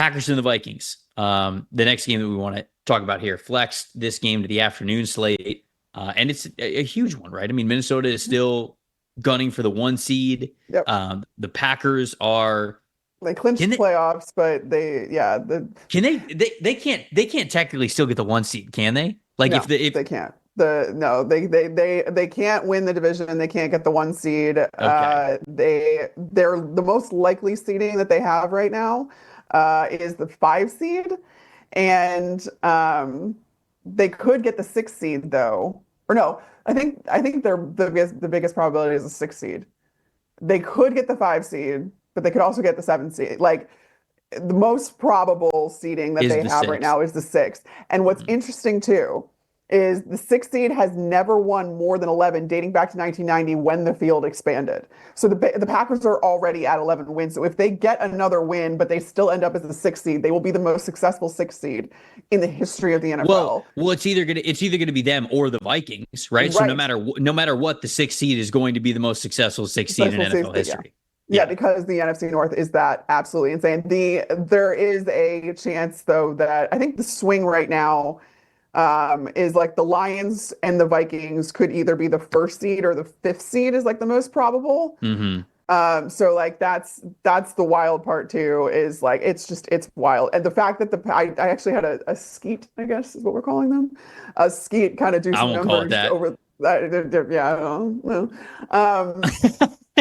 Packers and the Vikings. The next game that we want to talk about here, flexed this game to the afternoon slate. And it's a huge one, right? I mean, Minnesota is still gunning for the 1 seed. Yep. The Packers are. They clinched Can they? playoffs, but They can't technically still get the 1 seed, can they? Like no, they can't. They can't win the division. They can't get the 1 seed. Okay. They're the most likely seeding that they have right now is the 5 seed, and they could get the 6 seed though. Or no, I think they're the biggest probability is the 6 seed. They could get the 5 seed, but they could also get the 7 seed. Like the most probable seeding that Is they the have right six. now is the 6th. And what's Mhm. interesting too is the 6th seed has never won more than 11 dating back to 1990 when the field expanded. So the Packers are already at 11 wins. So if they get another win, but they still end up as the 6th seed, they will be the most successful 6th seed in the history of the Well, NFL. well, it's either gonna be them or the Vikings, right? So no Right. matter no matter what, the 6th seed is going to be the most successful 6th seed in Successful NFL 6th seed, yeah. history. Yeah, Yeah. because the NFC North is that absolutely insane. There is a chance though that I think the swing right now is like the Lions and the Vikings could either be the 1st seed or the 5th seed is like the most probable. Mm-hmm. So like that's the wild part too is like it's wild. And the fact that I actually had a skeet, I guess is what we're calling them. A skeet kind of do I some won't call it numbers that. over that. Yeah, I don't know.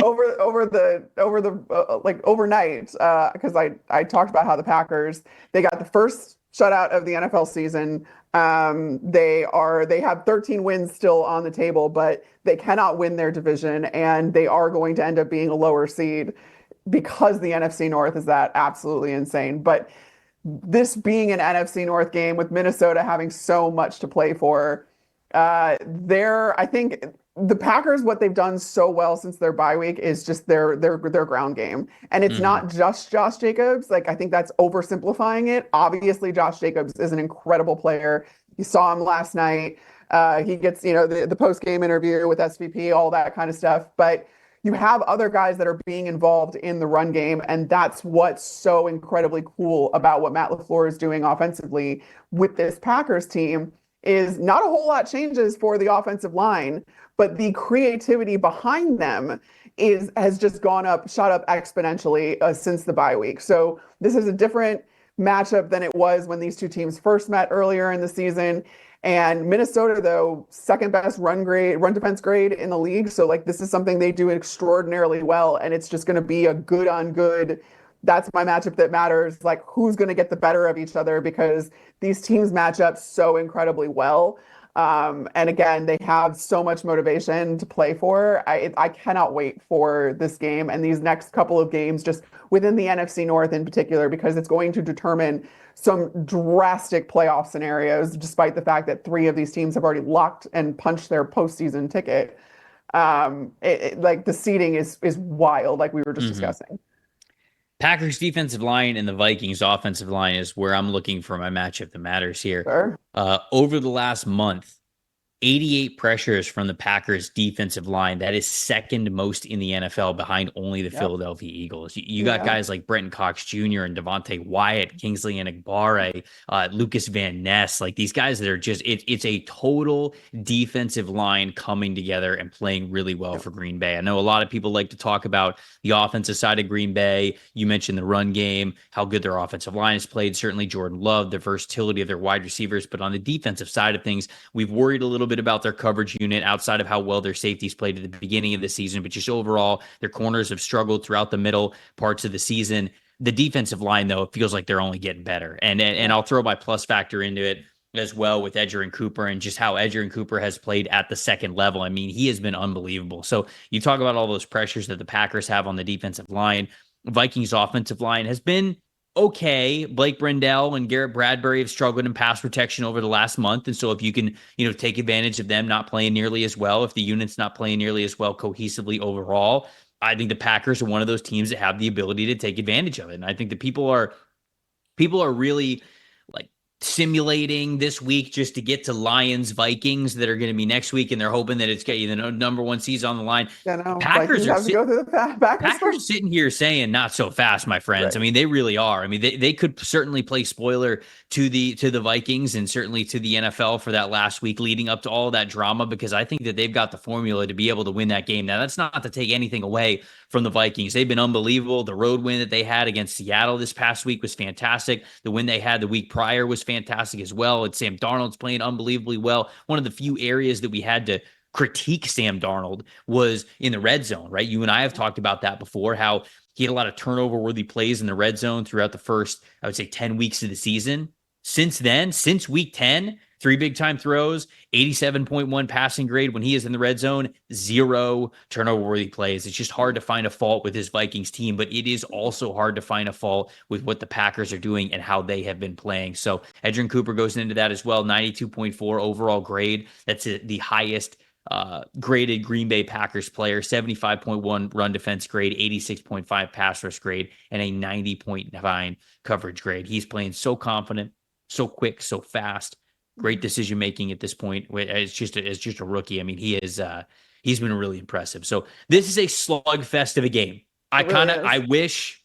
Over the like overnight because I talked about how the Packers they got the first shutout of the NFL season. They have 13 wins still on the table, but they cannot win their division, and they are going to end up being a lower seed because the NFC North is that absolutely insane. But this being an NFC North game with Minnesota having so much to play for, I think the Packers, what they've done so well since their bye week is just their ground game. And it's Mm-hmm. not just Josh Jacobs. Like I think that's oversimplifying it. Obviously, Josh Jacobs is an incredible player. You saw him last night. He gets, the post-game interview with SVP, all that kind of stuff. But you have other guys that are being involved in the run game, and that's what's so incredibly cool about what Matt LaFleur is doing offensively with this Packers team is not a whole lot changes for the offensive line, but the creativity behind them has just shot up exponentially since the bye week. So this is a different matchup than it was when these two teams first met earlier in the season. And Minnesota, though, second best run defense grade in the league. So like this is something they do extraordinarily well, and it's just going to be a good on good. That's my matchup that matters. Like who's going to get the better of each other because these teams match up so incredibly well. And again, they have so much motivation to play for. I cannot wait for this game and these next couple of games, just within the NFC North in particular, because it's going to determine some drastic playoff scenarios, despite the fact that 3 of these teams have already locked and punched their postseason ticket. Like the seeding is wild, like we were just Mm-hmm. discussing. Packers defensive line and the Vikings offensive line is where I'm looking for my matchup that matters here. Sure. Over the last month, 88 pressures from the Packers defensive line. That is second most in the NFL behind only the Yep. Philadelphia Eagles. You got Yeah. guys like Brenton Cox Jr. and Devontae Wyatt, Kingsley Enagbare, Lucas Van Ness. Like these guys that are just, it's a total defensive line coming together and playing really well Yep. for Green Bay. I know a lot of people like to talk about the offensive side of Green Bay. You mentioned the run game, how good their offensive line has played. Certainly Jordan Love, the versatility of their wide receivers. But on the defensive side of things, we've worried a little bit about their coverage unit outside of how well their safeties played at the beginning of the season, but just overall, their corners have struggled throughout the middle parts of the season. The defensive line, though, it feels like they're only getting better. And Yeah. I'll throw my plus factor into it as well with Edger and Cooper and just how Edger and Cooper has played at the second level. I mean, he has been unbelievable. So you talk about all those pressures that the Packers have on the defensive line. Vikings offensive line has been okay. Blake Brendel and Garrett Bradbury have struggled in pass protection over the last month. And so if you can, take advantage of them not playing nearly as well, if the unit's not playing nearly as well cohesively overall, I think the Packers are one of those teams that have the ability to take advantage of it. And I think that people are really like simulating this week just to get to Lions Vikings that are going to be next week, and they're hoping that it's got the number one seeds on the line. Vikings have to go through the Packers. Packers sitting here saying not so fast, my friends. Right. I mean, they really are. I mean, they could certainly play spoiler to the Vikings and certainly to the NFL for that last week leading up to all that drama, because I think that they've got the formula to be able to win that game. Now, that's not to take anything away from the Vikings. They've been unbelievable. The road win that they had against Seattle this past week was fantastic. The win they had the week prior was fantastic as well. And Sam Darnold's playing unbelievably well. One of the few areas that we had to critique Sam Darnold was in the red zone, right? You and I have talked about that before, how he had a lot of turnover worthy plays in the red zone throughout the first, I would say, 10 weeks of the season. Since then, since week 10, 3 big time throws, 87.1 passing grade when he is in the red zone, 0 turnover worthy plays. It's just hard to find a fault with his Vikings team, but it is also hard to find a fault with what the Packers are doing and how they have been playing. So Edgerrin Cooper goes into that as well, 92.4 overall grade. That's the highest graded Green Bay Packers player, 75.1 run defense grade, 86.5 pass rush grade, and a 90.9 coverage grade. He's playing so confident, so quick, so fast. Great decision making at this point. It's just a rookie. I mean, he's been really impressive. So this is a slugfest of a game. I wish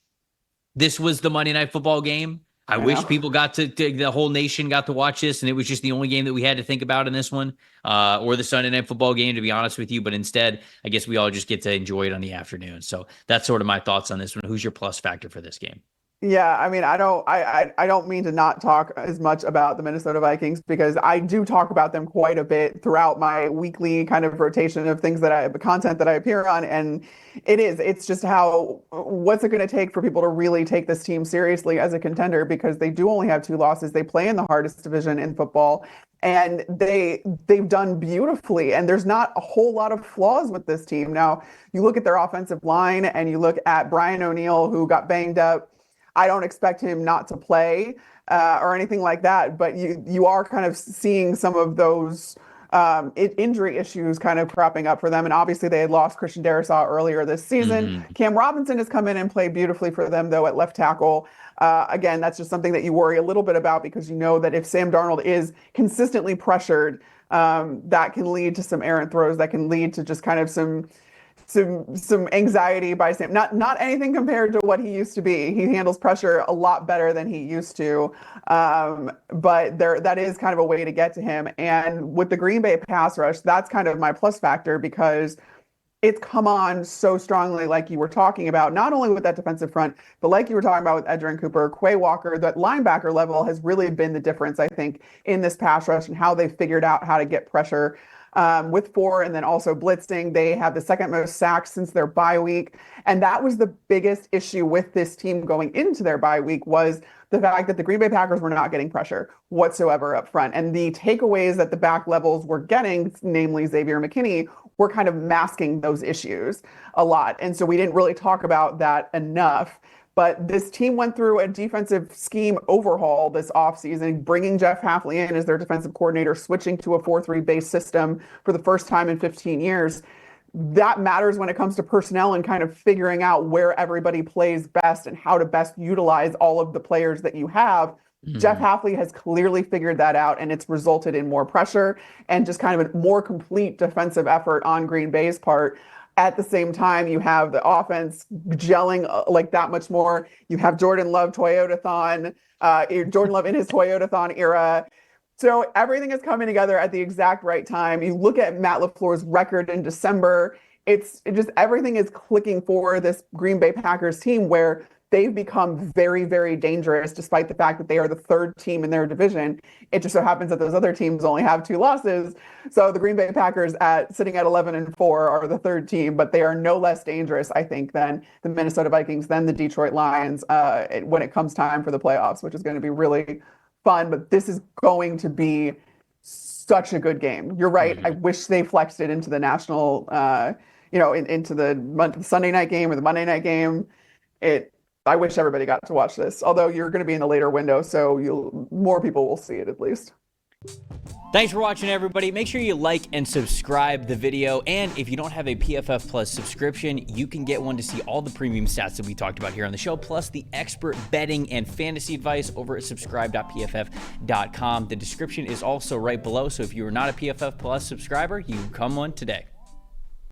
this was the Monday Night Football game. I wish people the whole nation got to watch this, and it was just the only game that we had to think about in this one, or the Sunday Night Football game, to be honest with you. But instead, I guess we all just get to enjoy it on the afternoon. So that's sort of my thoughts on this one. Who's your plus factor for this game? Yeah, I mean, I don't mean to not talk as much about the Minnesota Vikings, because I do talk about them quite a bit throughout my weekly kind of rotation of content that I appear on. And it's just what's it going to take for people to really take this team seriously as a contender, because they do only have 2 losses. They play in the hardest division in football, and they've done beautifully. And there's not a whole lot of flaws with this team. Now, you look at their offensive line and you look at Brian O'Neill, who got banged up. I don't expect him not to play or anything like that, but you are kind of seeing some of those injury issues kind of cropping up for them. And obviously they had lost Christian Darrisaw earlier this season. Mm-hmm. Cam Robinson has come in and played beautifully for them, though, at left tackle. Again, that's just something that you worry a little bit about, because you know that if Sam Darnold is consistently pressured, that can lead to some errant throws, that can lead to just kind of some anxiety by Sam. Not anything compared to what he used to be. He handles pressure a lot better than he used to. But that is kind of a way to get to him. And with the Green Bay pass rush, that's kind of my plus factor, because it's come on so strongly, like you were talking about, not only with that defensive front, but like you were talking about with Edgerrin Cooper, Quay Walker. That linebacker level has really been the difference, I think, in this pass rush and how they figured out how to get pressure. With 4, and then also blitzing. They have the second most sacks since their bye week. And that was the biggest issue with this team going into their bye week, was the fact that the Green Bay Packers were not getting pressure whatsoever up front. And the takeaways that the back levels were getting, namely Xavier McKinney, were kind of masking those issues a lot. And so we didn't really talk about that enough. But this team went through a defensive scheme overhaul this offseason, bringing Jeff Hafley in as their defensive coordinator, switching to a 4-3 base system for the first time in 15 years. That matters when it comes to personnel and kind of figuring out where everybody plays best and how to best utilize all of the players that you have. Mm-hmm. Jeff Hafley has clearly figured that out, and it's resulted in more pressure and just kind of a more complete defensive effort on Green Bay's part. At the same time, you have the offense gelling like that much more. You have Jordan Love Toyotathon, Jordan Love in his Toyotathon era. So everything is coming together at the exact right time. You look at Matt LaFleur's record in December. It just everything is clicking for this Green Bay Packers team, where they've become very, very dangerous, despite the fact that they are the 3rd team in their division. It just so happens that those other teams only have 2 losses. So the Green Bay Packers sitting at 11-4 are the 3rd team, but they are no less dangerous, I think, than the Minnesota Vikings, than the Detroit Lions when it comes time for the playoffs, which is going to be really fun. But this is going to be such a good game. You're right. Mm-hmm. I wish they flexed it into the national, into the Sunday night game or the Monday night game. I wish everybody got to watch this, although you're going to be in the later window, so more people will see it at least. Thanks for watching, everybody. Make sure you like and subscribe the video. And if you don't have a PFF Plus subscription, you can get one to see all the premium stats that we talked about here on the show, plus the expert betting and fantasy advice over at subscribe.pff.com. The description is also right below. So if you are not a PFF Plus subscriber, you can come one today.